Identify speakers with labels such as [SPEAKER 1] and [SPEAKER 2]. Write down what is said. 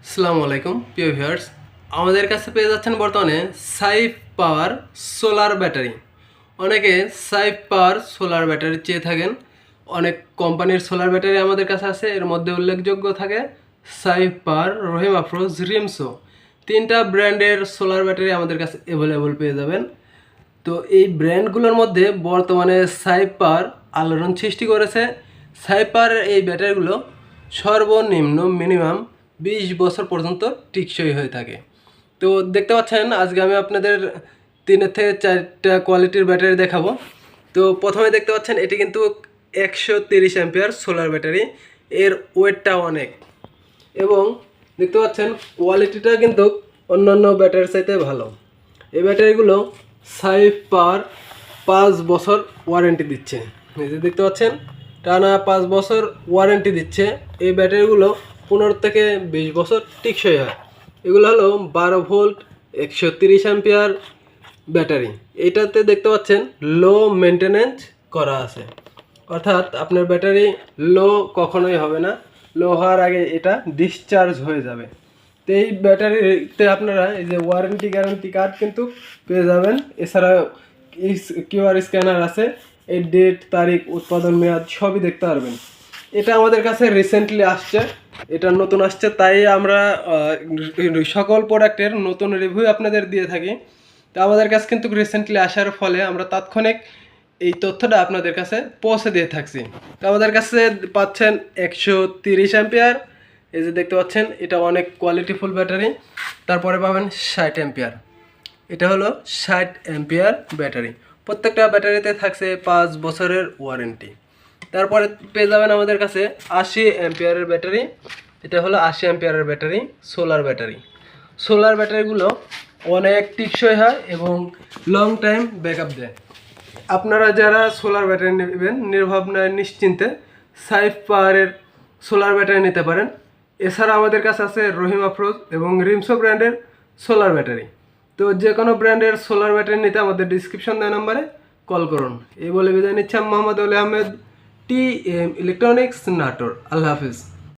[SPEAKER 1] আসসালামু আলাইকুম প্রিয় ভিউয়ার্স, আমাদের কাছে পেয়ে যাচ্ছেন বর্তমানে সাইফ পাওয়ার সোলার ব্যাটারি। অনেকে সাইফ পাওয়ার সোলার ব্যাটারি চেয়ে থাকেন। অনেক কোম্পানির সোলার ব্যাটারি আমাদের কাছে আছে, এর মধ্যে উল্লেখযোগ্য থাকে সাইফ পাওয়ার, রহিম আফরোজ, রিমসো। তিনটা ব্র্যান্ডের সোলার ব্যাটারি আমাদের কাছে অ্যাভেলেবল পেয়ে যাবেন। তো এই ব্র্যান্ডগুলোর মধ্যে বর্তমানে সাইফ পাওয়ার আলোড়ন সৃষ্টি করেছে। সাইফ পাওয়ারের এই ব্যাটারিগুলো সর্বনিম্ন মিনিমাম 20 বছর পর্যন্ত টিকসই হয়ে থাকে। তো দেখতে পাচ্ছেন আজকে আমি আপনাদের 3 থেকে 4টা কোয়ালিটির ব্যাটারি দেখাবো। তো প্রথমে দেখতে পাচ্ছেন এটি কিন্তু 130 অ্যাম্পিয়ার সোলার ব্যাটারি, এর ওয়েটটা অনেক, এবং দেখতে পাচ্ছেন কোয়ালিটিটা কিন্তু অন্যান্য ব্যাটারির চাইতে ভালো। এই ব্যাটারিগুলো সাইফ পাওয়ার 5 বছর ওয়ারেন্টি দিচ্ছে। এই যে দেখতে পাচ্ছেন টানা 5 বছর ওয়ারেন্টি দিচ্ছে। এই ব্যাটারিগুলো 15 থেকে 20 বছর টিকসই হয়। এগুলো হলো 12 ভোল্ট 130 অ্যাম্পিয়ার ব্যাটারি। এটাতে দেখতে পাচ্ছেন লো মেনটেনেন্স করা আছে, অর্থাৎ আপনার ব্যাটারি লো কখনোই হবে না। লো হওয়ার আগে এটা ডিসচার্জ হয়ে যাবে। তো এই ব্যাটারিতে আপনারা এই যে ওয়ারেন্টি গ্যারান্টি কার্ড কিন্তু পেয়ে যাবেন। এছাড়া কিউআর স্ক্যানার আছে, এই ডেট, তারিখ, উৎপাদন মেয়াদ সবই দেখতে পারবেন। এটা আমাদের কাছে রিসেন্টলি আসছে, এটা নতুন আসছে, তাই আমরা সকল প্রোডাক্টের নতুন রিভিউ আপনাদের দিয়ে থাকি। তো আমাদের কাছে কিন্তু রিসেন্টলি আসার ফলে আমরা তাৎক্ষণিক এই তথ্যটা আপনাদের কাছে পৌঁছে দিয়ে থাকছি। তো আমাদের কাছে পাচ্ছেন 130 অ্যাম্পিয়ার, এই যে দেখতে পাচ্ছেন এটা অনেক কোয়ালিটিফুল ব্যাটারি। তারপরে পাবেন 60 অ্যাম্পিয়ার, এটা হলো 60 অ্যাম্পিয়ার ব্যাটারি। প্রত্যেকটা ব্যাটারিতে থাকছে 5 বছরের ওয়ারেন্টি। তারপরে পেয়ে যাবেন আমাদের কাছে 80 অ্যাম্পিয়ারের ব্যাটারি, এটা হলো 80 অ্যাম্পিয়ারের ব্যাটারি, সোলার ব্যাটারি। সোলার ব্যাটারিগুলো অনেক টিকসই হয় এবং লং টাইম ব্যাকআপ দেয়। আপনারা যারা সোলার ব্যাটারি নেবেন নির্ভাবনায় নিশ্চিন্তে সাইফ পাওয়ারের সোলার ব্যাটারি নিতে পারেন। এছাড়া আমাদের কাছে আছে রহিম আফরোজ এবং রিমসো ব্র্যান্ডের সোলার ব্যাটারি। তো যে কোনো ব্র্যান্ডের সোলার ব্যাটারি নিতে আমাদের ডিসক্রিপশন দেওয়া নাম্বারে কল করুন। এই বলে বিদায় নিচ্ছি, Mohammad Ali Ahmed, T M electronics, Natore. আল্লাহ হাফিজ।